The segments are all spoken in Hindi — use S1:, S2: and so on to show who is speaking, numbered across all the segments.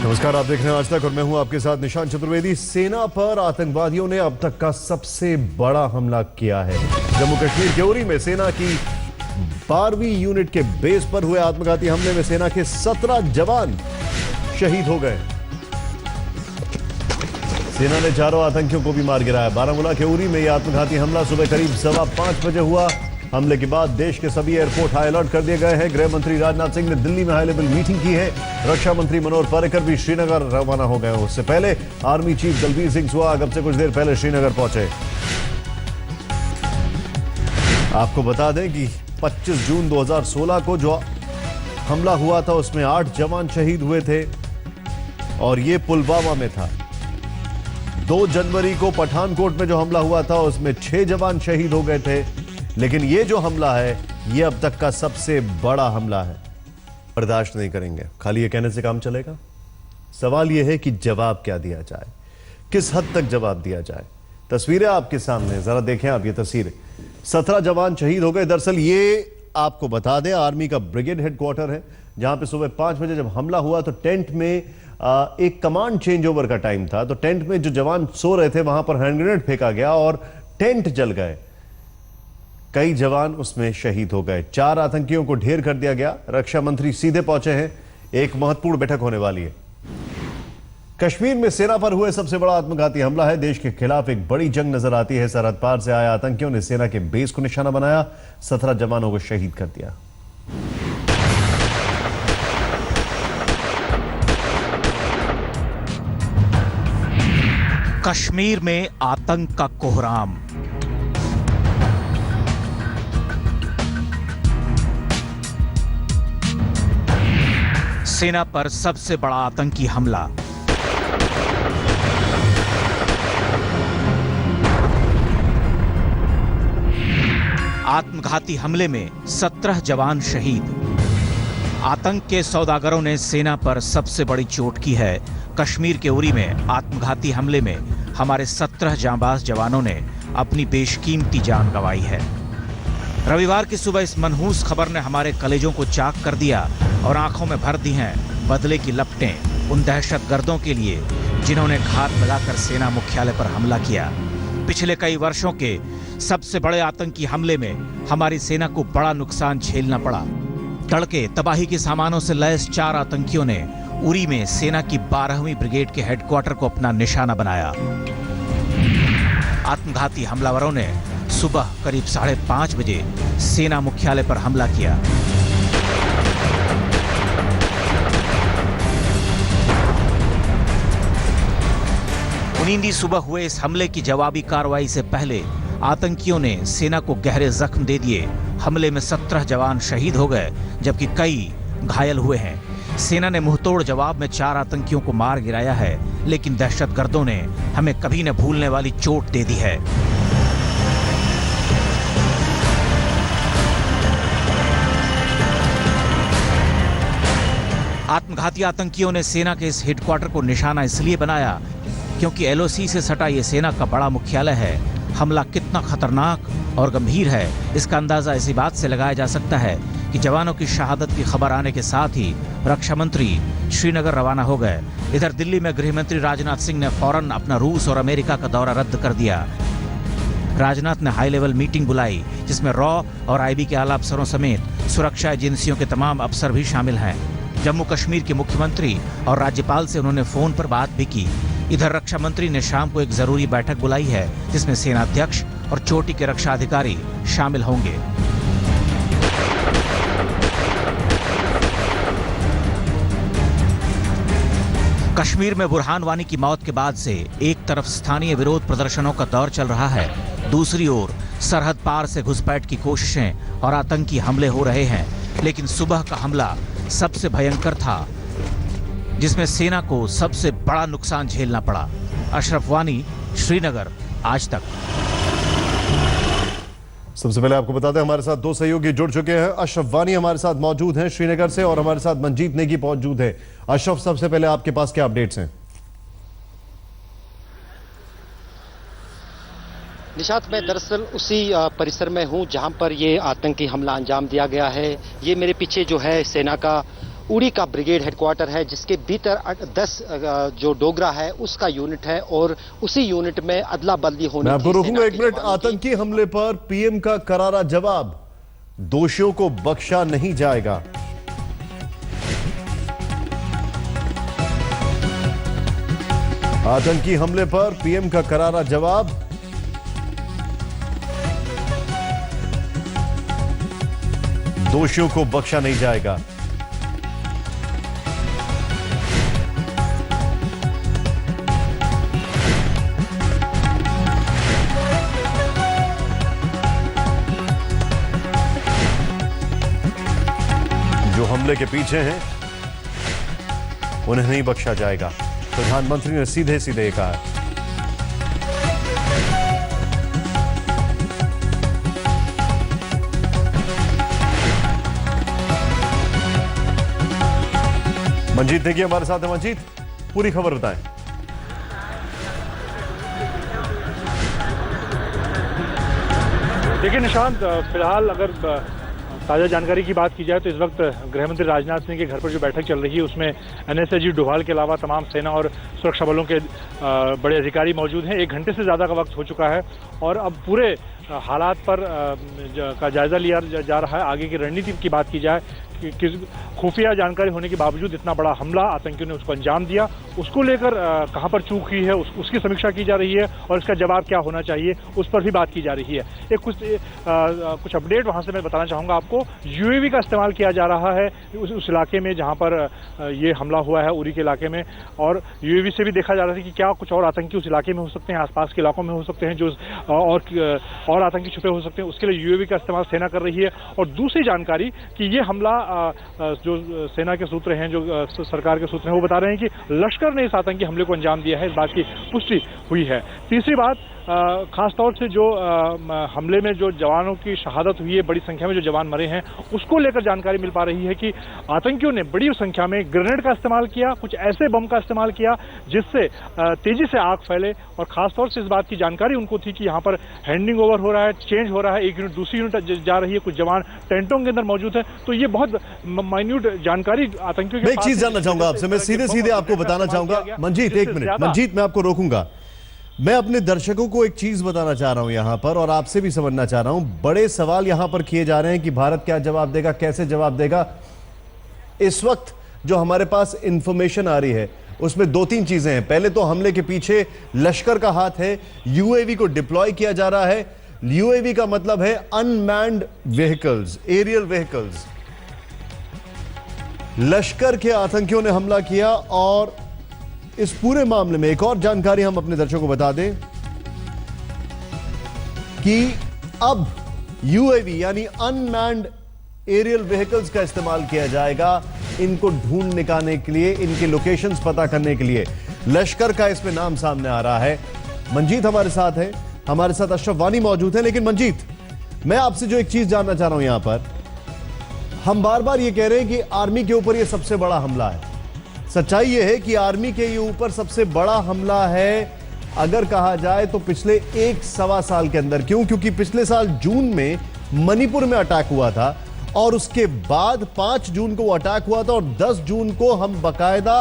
S1: नमस्कार, आप देख रहे हैं आज तक और मैं हूं आपके साथ निशांत चतुर्वेदी। सेना पर आतंकवादियों ने अब तक का सबसे बड़ा हमला किया है। जम्मू कश्मीर के उरी में सेना की 12वीं यूनिट के बेस पर हुए आत्मघाती हमले में सेना के 17 जवान शहीद हो गए। सेना ने चारों आतंकियों को भी मार गिराया। बारामूला के उरी में यह आत्मघाती हमला सुबह करीब 5:15 बजे हुआ। हमले के बाद देश के सभी एयरपोर्ट हाई अलर्ट कर दिए गए हैं। गृह मंत्री राजनाथ सिंह ने दिल्ली में हाई लेवल मीटिंग की है। रक्षा मंत्री मनोहर पर्रिकर भी श्रीनगर रवाना हो गए। उससे पहले आर्मी चीफ दलबीर सिंह सुहाग अब से कुछ देर पहले श्रीनगर पहुंचे। आपको बता दें कि 25 जून 2016 को जो हमला हुआ था उसमें 8 जवान शहीद हुए थे और यह पुलवामा में था। 2 जनवरी को पठानकोट में जो हमला हुआ था उसमें 6 जवान शहीद हो गए थे। लेकिन यह जो हमला है यह अब तक का सबसे बड़ा हमला है। बर्दाश्त नहीं करेंगे। खाली ये कहने से काम चलेगा? सवाल यह है कि जवाब क्या दिया जाए, किस हद तक जवाब दिया जाए। तस्वीरें आपके सामने, जरा देखें आप ये तस्वीरें। 17 जवान शहीद हो गए। दरअसल ये आपको बता दें आर्मी का ब्रिगेड हेडक्वार्टर है, जहां पे सुबह 5 बजे जब हमला हुआ तो टेंट में एक कमांड चेंज ओवर का टाइम था। तो टेंट में जो जवान सो रहे थे वहां पर हैंड ग्रेनेड फेंका गया और टेंट जल गए। कई जवान उसमें शहीद हो गए। 4 आतंकियों को ढेर कर दिया गया। रक्षा मंत्री सीधे पहुंचे हैं। एक महत्वपूर्ण बैठक होने वाली है। कश्मीर में सेना पर हुए सबसे बड़ा आत्मघाती हमला है। देश के खिलाफ एक बड़ी जंग नजर आती है। सरहद पार से आए आतंकियों ने सेना के बेस को निशाना बनाया। 17 जवानों को शहीद कर दिया।
S2: कश्मीर में आतंक का कोहराम। सेना पर सबसे बड़ा आतंकी हमला। आत्मघाती हमले में 17 जवान शहीद। आतंक के सौदागरों ने सेना पर सबसे बड़ी चोट की है। कश्मीर के उरी में आत्मघाती हमले में हमारे 17 जांबाज जवानों ने अपनी बेशकीमती जान गंवाई है। रविवार की सुबह इस मनहूस खबर ने हमारे कलेजों को चाक कर दिया और आंखों में भर दी हैं बदले की लपटें उन दहशतगर्दों के लिए जिन्होंने घात लगाकर सेना मुख्यालय पर हमला किया। पिछले कई वर्षों के सबसे बड़े आतंकी हमले में हमारी सेना को बड़ा नुकसान झेलना पड़ा। तड़के तबाही के सामानों से लैस 4 आतंकियों ने उरी में सेना की 12वीं ब्रिगेड के हेडक्वार्टर को अपना निशाना बनाया। आत्मघाती हमलावरों ने सुबह करीब 5:30 बजे सेना मुख्यालय पर हमला किया। उनींदी सुबह हुए इस हमले की जवाबी कार्रवाई से पहले आतंकियों ने सेना को गहरे जख्म दे दिए। हमले में 17 जवान शहीद हो गए जबकि कई घायल हुए हैं। सेना ने मुंहतोड़ जवाब में 4 आतंकियों को मार गिराया है, लेकिन दहशतगर्दों ने हमें कभी न भूलने वाली चोट दे दी है। आत्मघाती आतंकियों ने सेना के इस हेडक्वार्टर को निशाना इसलिए बनाया क्योंकि एलओसी से सटा ये सेना का बड़ा मुख्यालय है। हमला कितना खतरनाक और गंभीर है इसका अंदाजा इसी बात से लगाया जा सकता है कि जवानों की शहादत की खबर आने के साथ ही रक्षा मंत्री श्रीनगर रवाना हो गए। इधर दिल्ली में गृह मंत्री राजनाथ सिंह ने फौरन अपना रूस और अमेरिका का दौरा रद्द कर दिया। राजनाथ ने हाई लेवल मीटिंग बुलाई जिसमें रॉ और आईबी के आला अफसरों समेत सुरक्षा एजेंसियों के तमाम अफसर भी शामिल हैं। जम्मू कश्मीर के मुख्यमंत्री और राज्यपाल से उन्होंने फोन पर बात भी की। इधर रक्षा मंत्री ने शाम को एक जरूरी बैठक बुलाई है जिसमें सेना अध्यक्ष और चोटी के रक्षा अधिकारी शामिल होंगे। कश्मीर में बुरहान वानी की मौत के बाद से एक तरफ स्थानीय विरोध प्रदर्शनों का दौर चल रहा है, दूसरी ओर सरहद पार से घुसपैठ की कोशिशें और आतंकी हमले हो रहे हैं। लेकिन सुबह का हमला सबसे भयंकर था जिसमें सेना को सबसे बड़ा नुकसान झेलना पड़ा। अशरफ वानी, श्रीनगर, आज तक।
S1: सबसे पहले आपको बता दें हमारे साथ 2 सहयोगी जुड़ चुके हैं। अशरफ वानी हमारे साथ मौजूद हैं श्रीनगर से और हमारे साथ मंजीत नेगी मौजूद है। अशरफ, सबसे पहले आपके पास क्या अपडेट्स हैं?
S3: निशात, मैं दरअसल उसी परिसर में हूं जहां पर ये आतंकी हमला अंजाम दिया गया है। ये मेरे पीछे जो है सेना का उड़ी का ब्रिगेड हेडक्वार्टर है, जिसके भीतर 10 जो डोगरा है उसका यूनिट है और उसी यूनिट में अदला बदली होने
S1: मैं आपको
S3: की
S1: रोकूंगा
S3: सेना
S1: एक
S3: के
S1: मिनट।
S3: जवानों की।
S1: आतंकी हमले पर पीएम का करारा जवाब, दोषियों को बख्शा नहीं जाएगा। आतंकी हमले पर पीएम का करारा जवाब, दोषियों को बख्शा नहीं जाएगा। जो हमले के पीछे हैं उन्हें नहीं बख्शा जाएगा, प्रधानमंत्री ने सीधे सीधे कहा। मंजीत देखिए हमारे साथ है। मंजीत, पूरी खबर बताएं।
S4: देखिए निशांत, फिलहाल अगर ताज़ा जानकारी की बात की जाए तो इस वक्त गृहमंत्री राजनाथ सिंह के घर पर जो बैठक चल रही है उसमें एनएसएजी डोभाल के अलावा तमाम सेना और सुरक्षा बलों के बड़े अधिकारी मौजूद हैं। 1 घंटे से ज़्यादा का वक्त हो चुका है और अब पूरे हालात पर का जायजा लिया जा रहा है। आगे की रणनीति की बात की जाए कि खुफिया जानकारी होने के बावजूद इतना बड़ा हमला आतंकियों ने उसको अंजाम दिया, उसको लेकर कहां पर चूक हुई है उसकी समीक्षा की जा रही है और इसका जवाब क्या होना चाहिए उस पर भी बात की जा रही है। एक कुछ अपडेट वहां से मैं बताना चाहूंगा आपको। यूएवी का इस्तेमाल किया जा रहा है उस इलाके में जहां पर ये हमला हुआ है, उरी के इलाके में, और यूएवी से भी देखा जा रहा है कि क्या कुछ और आतंकी उस इलाके में हो सकते हैं, आसपास के इलाकों में हो सकते हैं जो और आतंकी छुपे हो सकते हैं। उसके लिए यूएवी का इस्तेमाल सेना कर रही है। और दूसरी जानकारी कि ये हमला जो सेना के सूत्र हैं, जो सरकार के सूत्र हैं, वो बता रहे हैं कि लश्कर ने इस आतंकी हमले को अंजाम दिया है। इस बात की पुष्टि हुई है। तीसरी बात, खासतौर से जो हमले में जो जवानों की शहादत हुई है, बड़ी संख्या में जो जवान मरे हैं, उसको लेकर जानकारी मिल पा रही है कि आतंकियों ने बड़ी संख्या में ग्रेनेड का इस्तेमाल किया, कुछ ऐसे बम का इस्तेमाल किया जिससे तेजी से आग फैले। और खासतौर से इस बात की जानकारी उनको थी कि यहाँ पर हैंडिंग ओवर हो रहा है, चेंज हो रहा है, एक यूनिट दूसरी यूनिट जा रही है, कुछ जवान टेंटों के अंदर मौजूद है। तो ये बहुत माइन्यूट जानकारी आतंकियों
S1: मैं एक चीज जानना चाहूंगा आपसे, मैं सीधे सीधे आपको बताना चाहूंगा। मंजीत, एक मिनट। मंजीत, मैं आपको रोकूंगा। मैं अपने दर्शकों को एक चीज बताना चाह रहा हूं यहां पर, और आपसे भी समझना चाह रहा हूं। बड़े सवाल यहां पर किए जा रहे हैं कि भारत क्या जवाब देगा, कैसे जवाब देगा। इस वक्त जो हमारे पास इंफॉर्मेशन आ रही है उसमें 2-3 चीजें हैं। पहले तो हमले के पीछे लश्कर का हाथ है, यूएवी को डिप्लॉय किया जा रहा है। यूएवी का मतलब है अनमैन्ड व्हीकल्स, एरियल व्हीकल्स। लश्कर के आतंकियों ने हमला किया। और इस पूरे मामले में एक और जानकारी हम अपने दर्शकों को बता दें कि अब यूएवी यानी अनमैन्ड एरियल व्हीकल्स का इस्तेमाल किया जाएगा इनको ढूंढ निकालने के लिए, इनके लोकेशंस पता करने के लिए। लश्कर का इसमें नाम सामने आ रहा है। मंजीत हमारे साथ है, हमारे साथ अशरफ वानी मौजूद है। लेकिन मंजीत, मैं आपसे जो एक चीज जानना चाह रहा हूं, यहां पर हम बार बार ये कह रहे हैं कि आर्मी के ऊपर यह सबसे बड़ा हमला है। सच्चाई यह है कि आर्मी के ऊपर सबसे बड़ा हमला है अगर कहा जाए तो पिछले 1-1.25 साल के अंदर। क्यों? क्योंकि पिछले साल जून में मणिपुर में अटैक हुआ था और उसके बाद 5 जून को वो अटैक हुआ था और 10 जून को हम बकायदा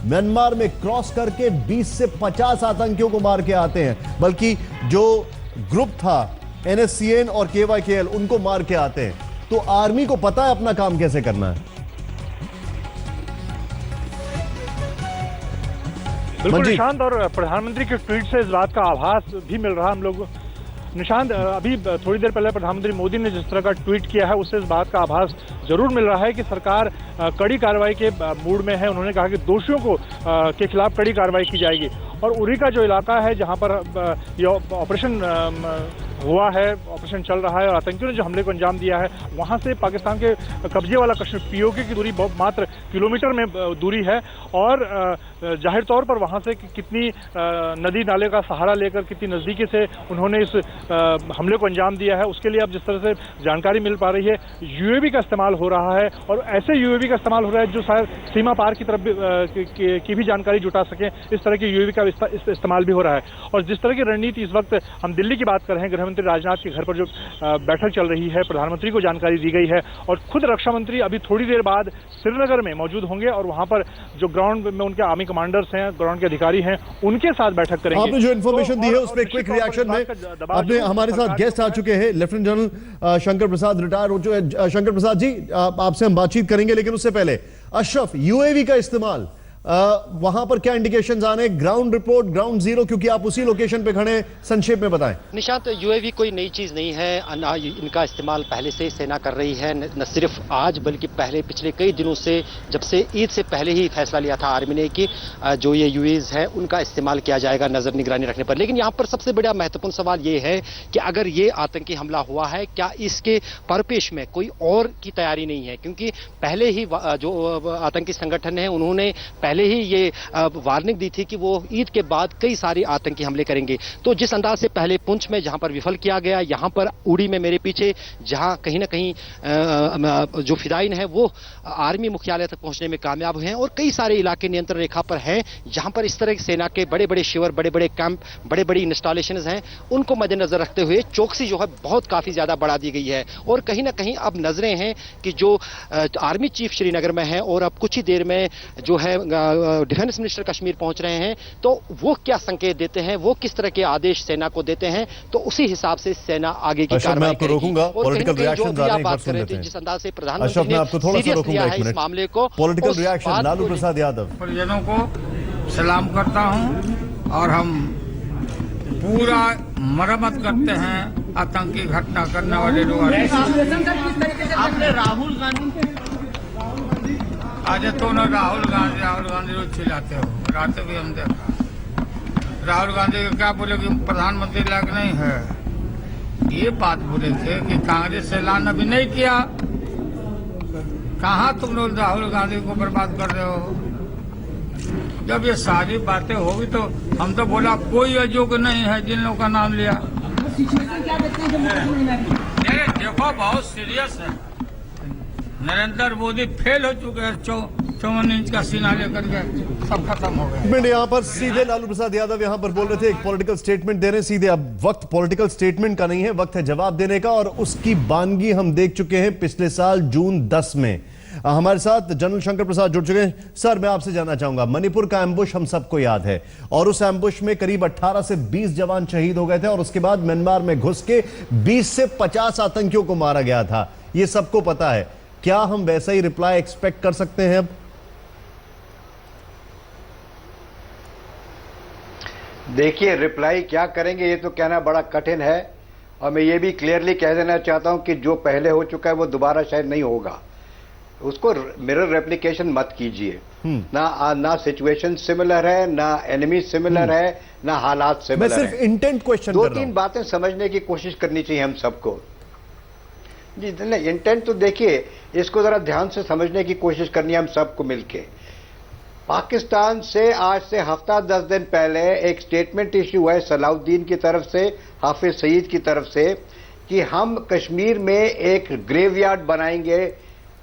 S1: म्यांमार में क्रॉस करके 20 से 50 आतंकियों को मार के आते हैं। बल्कि जो ग्रुप था NSCN और KYKL उनको मार के आते हैं। तो आर्मी को पता है अपना काम कैसे करना है।
S4: बिल्कुल निशांत, और प्रधानमंत्री के ट्वीट से इस बात का आभास भी मिल रहा है हम लोग। निशांत, अभी थोड़ी देर पहले प्रधानमंत्री मोदी ने जिस तरह का ट्वीट किया है उससे इस बात का आभास जरूर मिल रहा है कि सरकार कड़ी कार्रवाई के मूड में है। उन्होंने कहा कि दोषियों को के खिलाफ कड़ी कार्रवाई की जाएगी। और उरी का जो इलाका है जहां पर ये ऑपरेशन हुआ है, ऑपरेशन चल रहा है और आतंकियों ने जो हमले को अंजाम दिया है, वहां से पाकिस्तान के कब्जे वाला कश्मीर POK की दूरी मात्र किलोमीटर में दूरी है। और जाहिर तौर पर वहां से कितनी नदी नाले का सहारा लेकर कितनी नज़दीकी से उन्होंने इस हमले को अंजाम दिया है, उसके लिए अब जिस तरह से जानकारी मिल पा रही है, यूएवी का इस्तेमाल हो रहा है। और ऐसे यूएवी का इस्तेमाल हो रहा है जो शायद सीमा पार की तरफ की भी जानकारी जुटा सके। इस तरह की यूएवी का इस्तेमाल भी हो रहा है। और जिस तरह की रणनीति इस वक्त हम दिल्ली की बात कर रहे हैं, गृहमंत्री राजनाथ के घर पर जो बैठक चल रही है, प्रधानमंत्री को जानकारी दी गई है और खुद रक्षा मंत्री अभी थोड़ी देर बाद श्रीनगर में मौजूद होंगे और वहां पर जो ग्राउंड में उनके आर्मी कमांडर्स हैं, ग्राउंड के अधिकारी हैं, उनके साथ बैठक करेंगे।
S1: आपने जो इन्फॉर्मेशन दी है उसमें क्विक रिएक्शन में आपने हमारे साथ गेस्ट आ चुके हैं, lieutenant general Shankar Prasad retire हो चुके हैं। शंकर प्रसाद जी, आपसे हम बातचीत करेंगे, लेकिन उससे पहले अशरफ, यूएवी का इस्तेमाल वहां पर क्या इंडिकेशंस आने, ग्राउंड रिपोर्ट, ग्राउंड जीरो, क्योंकि आप उसी लोकेशन पे खड़े हैं, संक्षेप में बताएं।
S3: निशांत, यूएवी कोई नई चीज नहीं है, इनका इस्तेमाल पहले से सेना कर रही है, न सिर्फ आज बल्कि पिछले कई दिनों से, जब से ईद से पहले ही फैसला लिया था आर्मी ने कि जो ये यूएवीज है उनका इस्तेमाल किया जाएगा नजर निगरानी रखने पर। लेकिन यहाँ पर सबसे बड़ा महत्वपूर्ण सवाल ये है कि अगर ये आतंकी हमला हुआ है, क्या इसके परिपेक्ष में कोई और की तैयारी नहीं है? क्योंकि पहले ही जो आतंकी संगठन है उन्होंने पहले ही ये वार्निंग दी थी कि वो ईद के बाद कई सारे आतंकी हमले करेंगे। तो जिस अंदाज से पहले पुंछ में जहां पर विफल किया गया, यहां पर उड़ी में मेरे पीछे जहां कहीं ना कहीं जो फिदाइन है वो आर्मी मुख्यालय तक पहुंचने में कामयाब हुए हैं और कई सारे इलाके नियंत्रण रेखा पर हैं जहां पर इस तरह की सेना के बड़े बड़े शिविर, बड़े बड़े कैंप, बड़े बड़ी इंस्टॉलेशन हैं, उनको मद्देनजर रखते हुए चौकसी जो है बहुत काफी ज्यादा बढ़ा दी गई है। और कहीं ना कहीं अब नजरें हैं कि जो आर्मी चीफ श्रीनगर में है और अब कुछ ही देर में जो है डिफेंस मिनिस्टर कश्मीर पहुंच रहे हैं, तो वो क्या संकेत देते हैं, वो किस तरह के आदेश सेना को देते हैं, तो उसी हिसाब से सेना आगे की कार्रवाई करेगी।
S1: रोकूंगा, पॉलिटिकल रिएक्शन आ बात कर लेते हैं।
S3: जिस अंदाज से प्रधानमंत्री
S1: ने आपको थोड़ा सा रोकूंगा एक मिनट,
S3: मामले को
S1: पॉलिटिकल रिएक्शन लालू प्रसाद यादव।
S5: परिजनों को सलाम करता हूं और हम पूरा मरम्मत करते हैं आतंकी घटना करने वाले लोग।
S6: आपने राहुल गांधी
S5: आज तो ना राहुल गांधी रोज चिल्लाते हो, रात भी हम देखा राहुल गांधी को क्या बोले कि प्रधानमंत्री लायक नहीं है। ये बात बोले थे कि कांग्रेस से ऐलान अभी नहीं किया, कहाँ तुम लोग राहुल गांधी को बर्बाद कर रहे हो। जब ये सारी बातें होगी तो हम तो बोला कोई अयोग्य नहीं है जिन लोगों का नाम लिया। देखो बहुत सीरियस है, नरेंद्र मोदी फेल हो चुके हैं, 54 इंच का सीना लेकर के सब खत्म हो गया।
S1: यहाँ पर सीधे लालू प्रसाद यादव यहाँ पर बोल रहे थे, एक पॉलिटिकल स्टेटमेंट दे रहे हैं सीधे। अब वक्त पॉलिटिकल स्टेटमेंट का नहीं है, वक्त है जवाब देने का, और उसकी बानगी हम देख चुके हैं पिछले साल जून 10 में। हमारे साथ जनरल शंकर प्रसाद जुड़ चुके हैं। सर, मैं आपसे जानना चाहूंगा, मणिपुर का एम्बुश हम सबको याद है, और उस एम्बुश में करीब 18 से 20 जवान शहीद हो गए थे, और उसके बाद म्यांमार में घुस के 20 से 50 आतंकियों को मारा गया था। ये सबको पता है। क्या हम वैसा ही रिप्लाई एक्सपेक्ट कर सकते हैं अब?
S7: देखिए, रिप्लाई क्या करेंगे ये तो कहना बड़ा कठिन है, और मैं ये भी क्लियरली कह देना चाहता हूं कि जो पहले हो चुका है वो दोबारा शायद नहीं होगा। उसको मिरर रेप्लिकेशन मत कीजिए। ना सिचुएशन सिमिलर है, ना एनिमी सिमिलर है, ना हालात सिमिलर है।
S1: मैं सिर्फ इंटेंट क्वेश्चन कर रहा हूं।
S7: 2-3 बातें समझने की कोशिश करनी चाहिए हम सबको। जी इंटेंट तो देखिए, इसको जरा ध्यान से समझने की कोशिश करनी है हम सबको मिलके। पाकिस्तान से आज से हफ्ता 10 दिन पहले एक स्टेटमेंट इश्यू हुआ है सलाउद्दीन की तरफ से, हाफिज सईद की तरफ से, कि हम कश्मीर में एक ग्रेवयार्ड बनाएंगे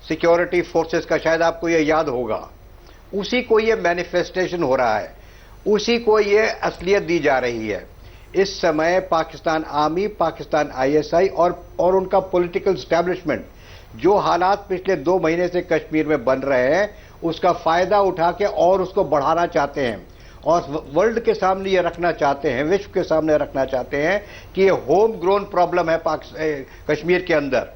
S7: सिक्योरिटी फोर्सेस का। शायद आपको यह याद होगा। उसी को यह मैनिफेस्टेशन हो रहा है, उसी को यह असलियत दी जा रही है। इस समय पाकिस्तान आर्मी, पाकिस्तान आईएसआई और उनका पॉलिटिकल एस्टैब्लिशमेंट जो हालात पिछले 2 महीने से कश्मीर में बन रहे हैं उसका फायदा उठा के और उसको बढ़ाना चाहते हैं, और वर्ल्ड के सामने ये रखना चाहते हैं, विश्व के सामने रखना चाहते हैं कि ये होम ग्रोन प्रॉब्लम है कश्मीर के अंदर।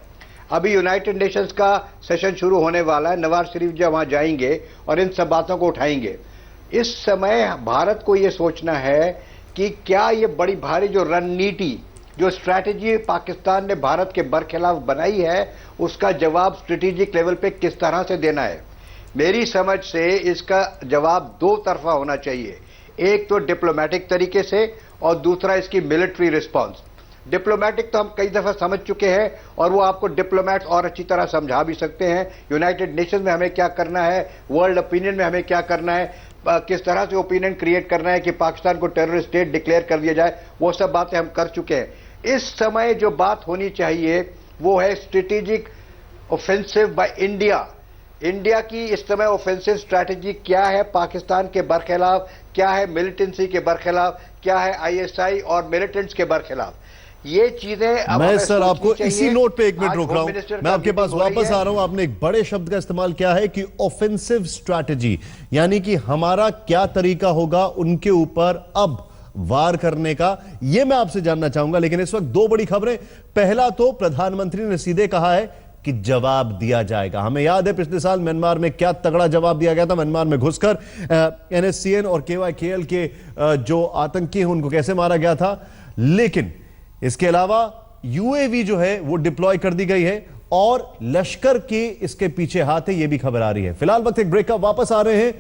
S7: अभी यूनाइटेड नेशंस का सेशन शुरू होने वाला है, नवाज शरीफ जब वहां जाएंगे और इन सब बातों को उठाएंगे। इस समय भारत को ये सोचना है कि क्या ये बड़ी भारी जो रणनीति, जो स्ट्रैटेजी पाकिस्तान ने भारत के बरखिलाफ बनाई है, उसका जवाब स्ट्रेटेजिक लेवल पे किस तरह से देना है। मेरी समझ से इसका जवाब 2 तरफा होना चाहिए। एक तो डिप्लोमेटिक तरीके से, और दूसरा इसकी मिलिट्री रिस्पॉन्स। डिप्लोमेटिक तो हम कई दफा समझ चुके हैं, और वो आपको डिप्लोमेट्स और अच्छी तरह समझा भी सकते हैं। यूनाइटेड नेशन में हमें क्या करना है, वर्ल्ड ओपिनियन में हमें क्या करना है, किस तरह से ओपिनियन क्रिएट करना है कि पाकिस्तान को टेररिस्ट स्टेट डिक्लेयर कर दिया जाए, वो सब बातें हम कर चुके हैं। इस समय जो बात होनी चाहिए वो है strategic offensive by India. India की इस समय ऑफेंसिव स्ट्रैटेजी क्या है पाकिस्तान के बरखिलाफ, क्या है मिलिटेंसी के बरखिलाफ, क्या है आईएसआई और मिलिटेंट्स के बरखिलाफ। ये चीजें अब
S1: मैं
S7: हमें
S1: सर
S7: सोचनी
S1: आपको
S7: चाहिए।
S1: इसी नोट पे एक मिनट
S7: आज
S1: रोक रहा
S7: होम
S1: हूं।
S7: मिनिस्टर
S1: मैं
S7: का
S1: आपके पास
S7: मीटिंग हो रही
S1: वापस
S7: है।
S1: आ रहा हूं। आपने एक बड़े शब्द का इस्तेमाल किया है कि ऑफेंसिव स्ट्रैटेजी, यानी कि हमारा क्या तरीका होगा उनके ऊपर अब वार करने का, यह मैं आपसे जानना चाहूंगा। लेकिन इस वक्त दो बड़ी खबरें। पहला तो प्रधानमंत्री ने सीधे कहा है कि जवाब दिया जाएगा। हमें याद है पिछले साल म्यांमार में क्या तगड़ा जवाब दिया गया था। म्यांमार में घुसकर NSCN और KYKL के जो आतंकी हैं उनको कैसे मारा गया था। लेकिन इसके अलावा UAV जो है वो डिप्लॉय कर दी गई है और लश्कर के इसके पीछे हाथ है, ये भी खबर आ रही है। फिलहाल वक्त एक ब्रेक का, वापस आ रहे हैं।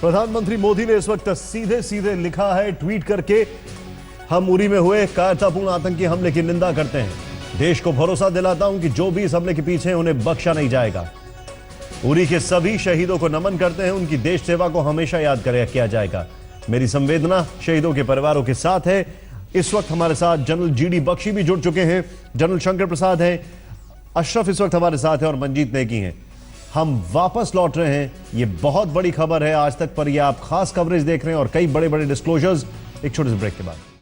S1: प्रधानमंत्री मोदी ने इस वक्त सीधे सीधे लिखा है ट्वीट करके, हम उरी में हुए कायरतापूर्ण आतंकी हमले की निंदा करते हैं। देश को भरोसा दिलाता हूं कि जो भी इस हमले के पीछे हैं उन्हें बख्शा नहीं जाएगा। उरी के सभी शहीदों को नमन करते हैं, उनकी देश सेवा को हमेशा याद किया जाएगा। मेरी संवेदना शहीदों के परिवारों के साथ है। इस वक्त हमारे साथ जनरल GD बख्शी भी जुड़ चुके हैं, जनरल शंकर प्रसाद हैं, अशरफ इस वक्त हमारे साथ हैं और मंजीत नेगी हैं। हम वापस लौट रहे हैं। ये बहुत बड़ी खबर है आज तक पर, ये आप खास कवरेज देख रहे हैं और कई बड़े बड़े डिस्क्लोजर्स एक छोटे से ब्रेक के बाद।